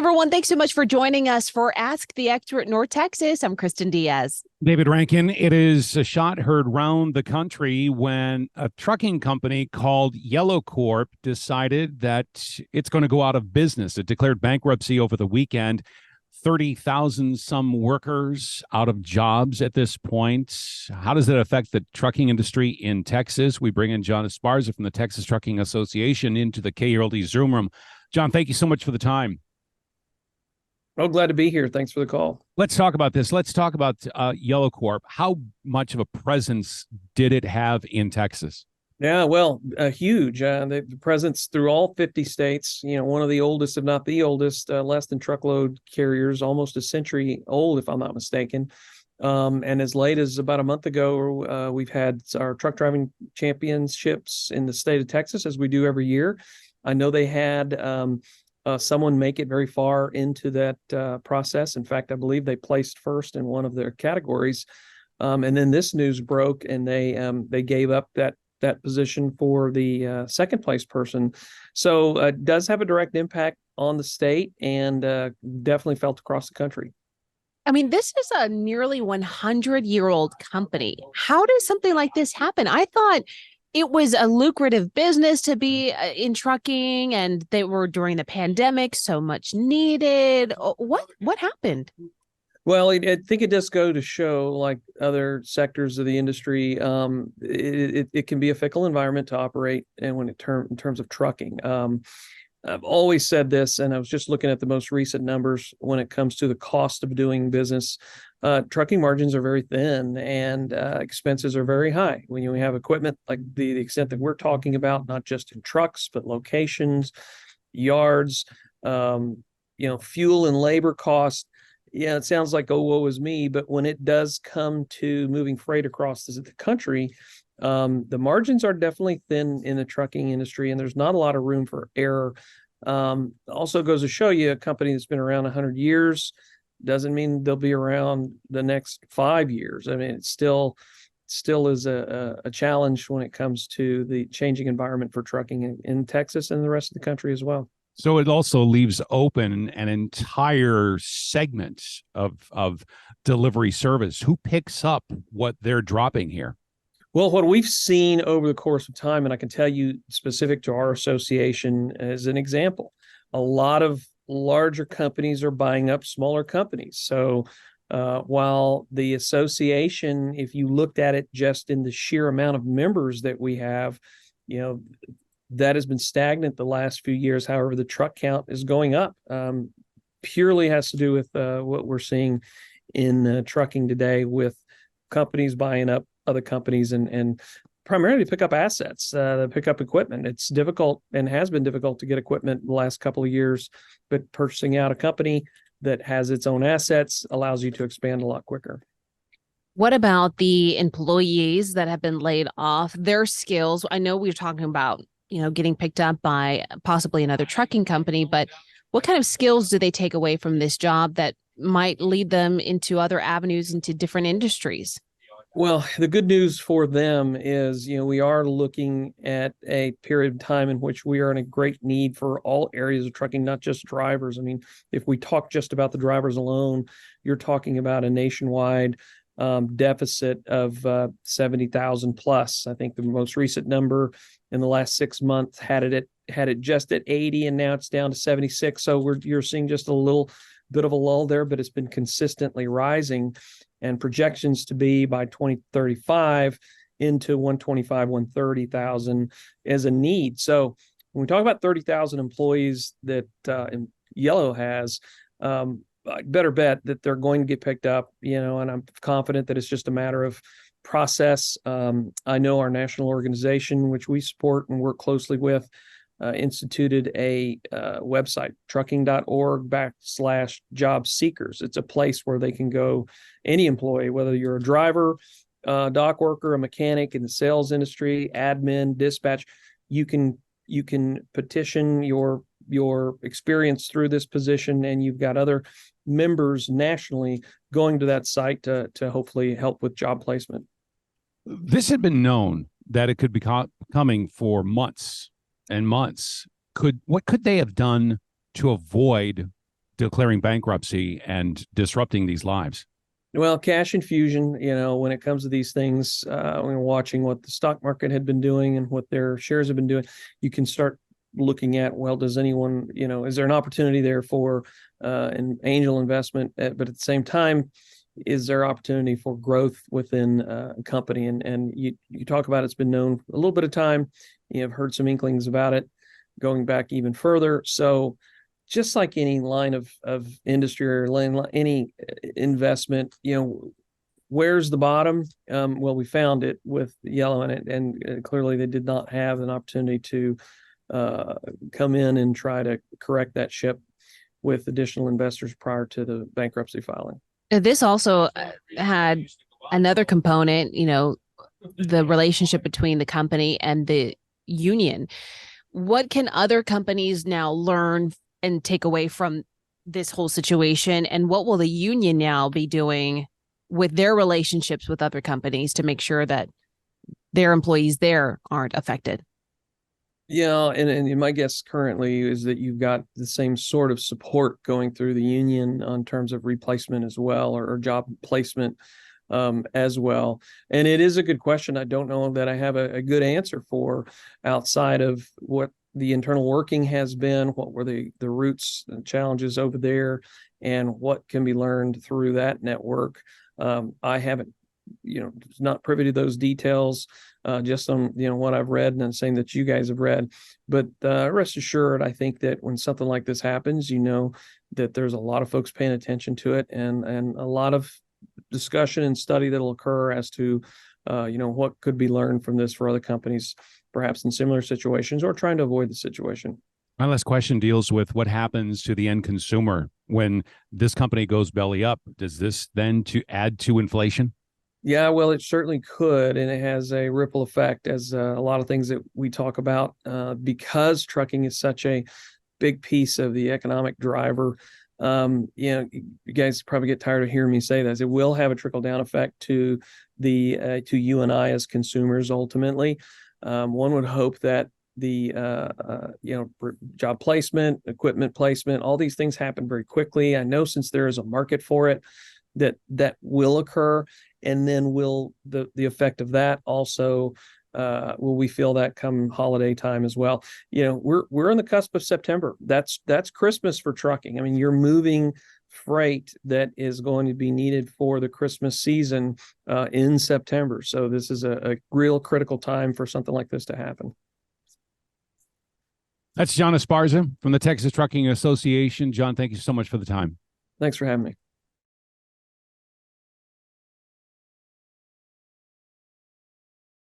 everyone. Thanks so much for joining us for Ask the Expert North Texas. I'm Kristin Diaz. David Rancken. It is a shot heard round the country when a trucking company called Yellow Corp decided that it's going to go out of business. It declared bankruptcy over the weekend. 30,000 some workers out of jobs at this point. How does that affect the trucking industry in Texas? We bring in John Esparza from the Texas Trucking Association into the KRLD Zoom room. John, thank you so much for the time. Oh, glad to be here. Thanks for the call. Let's talk about this. Let's talk about Yellow Corp. How much of a presence did it have in Texas? Yeah, well, huge. The presence through all 50 states, one of the oldest, if not the oldest, less than truckload carriers, almost a century old, if I'm not mistaken. And as late as about a month ago, we've had our truck driving championships in the state of Texas, as we do every year. I know they had someone make it very far into that process. In fact, I believe they placed first in one of their categories. And then this news broke, and they gave up that position for the second place person. So it does have a direct impact on the state, and definitely felt across the country. I mean, this is a nearly 100-year-old company. How does something like this happen? I thought it was a lucrative business to be in trucking, and they were during the pandemic, so much needed. What happened? Well, I think it does go to show, like other sectors of the industry, it can be a fickle environment to operate, and in terms of trucking. I've always said this, and I was just looking at the most recent numbers when it comes to the cost of doing business. Trucking margins are very thin, and expenses are very high. When you have equipment like the extent that we're talking about, not just in trucks, but locations, yards, fuel and labor costs. Yeah, it sounds like, oh, woe is me. But when it does come to moving freight across the country, the margins are definitely thin in the trucking industry, and there's not a lot of room for error. Also goes to show you, a company that's been around 100 years doesn't mean they'll be around the next 5 years. I mean, it still is a challenge when it comes to the changing environment for trucking in Texas and the rest of the country as well. So it also leaves open an entire segment of delivery service. Who picks up what they're dropping here? Well, what we've seen over the course of time, and I can tell you specific to our association as an example, a lot of larger companies are buying up smaller companies. So while the association, if you looked at it just in the sheer amount of members that we have, that has been stagnant the last few years. However, the truck count is going up. Purely has to do with what we're seeing in trucking today, with companies buying up other companies and primarily pick up assets, pick up equipment. It's difficult, and has been difficult, to get equipment the last couple of years, but purchasing out a company that has its own assets allows you to expand a lot quicker. What about the employees that have been laid off? Their skills, I know we're talking about getting picked up by possibly another trucking company, but what kind of skills do they take away from this job that might lead them into other avenues, into different industries? Well, the good news for them is, we are looking at a period of time in which we are in a great need for all areas of trucking, not just drivers. I mean, if we talk just about the drivers alone, you're talking about a nationwide deficit of 70,000 plus. I think the most recent number in the last 6 months had it just at 80, and now it's down to 76. So you're seeing just a little bit of a lull there, but it's been consistently rising, and projections to be by 2035 into 125, 130,000 as a need. So when we talk about 30,000 employees that Yellow has, I better bet that they're going to get picked up, and I'm confident that it's just a matter of process. I know our national organization, which we support and work closely with, instituted a website, trucking.org/job seekers. It's a place where they can go, any employee, whether you're a driver, dock worker, a mechanic in the sales industry, admin, dispatch, you can petition your experience through this position, and you've got other members nationally going to that site to hopefully help with job placement. This had been known that it could be coming for months and months. What could they have done to avoid declaring bankruptcy and disrupting these lives? Well, cash infusion, when it comes to these things, when watching what the stock market had been doing and what their shares have been doing, you can start looking at, well, does anyone, is there an opportunity there for an angel investment? But at the same time, is there opportunity for growth within a company? And you talk about it's been known a little bit of time. I've heard some inklings about it going back even further. So just like any line of industry or any investment, where's the bottom? Well, we found it with Yellow in it, and clearly they did not have an opportunity to come in and try to correct that ship with additional investors prior to the bankruptcy filing. This also had another component, the relationship between the company and the union. What can other companies now learn and take away from this whole situation? And what will the union now be doing with their relationships with other companies to make sure that their employees there aren't affected? Yeah, and my guess currently is that you've got the same sort of support going through the union on terms of replacement as well, or job placement as well. And it is a good question. I don't know that I have a good answer for outside of what the internal working has been, what were the roots and challenges over there, and what can be learned through that network. I haven't, not privy to those details, just on, what I've read and saying that you guys have read. But rest assured, I think that when something like this happens, that there's a lot of folks paying attention to it, and a lot of discussion and study that'll occur as to, what could be learned from this for other companies, perhaps in similar situations or trying to avoid the situation. My last question deals with what happens to the end consumer when this company goes belly up. Does this then to add to inflation? Yeah, well, it certainly could, and it has a ripple effect, as a lot of things that we talk about, because trucking is such a big piece of the economic driver. You guys probably get tired of hearing me say this. It will have a trickle down effect to to you and I as consumers. Ultimately, one would hope that the job placement, equipment placement, all these things happen very quickly. I know, since there is a market for it, that will occur. And then will the effect of that also, will we feel that come holiday time as well? We're on the cusp of September. That's Christmas for trucking. I mean, you're moving freight that is going to be needed for the Christmas season in September. So this is a real critical time for something like this to happen. That's John Esparza from the Texas Trucking Association. John, thank you so much for the time. Thanks for having me.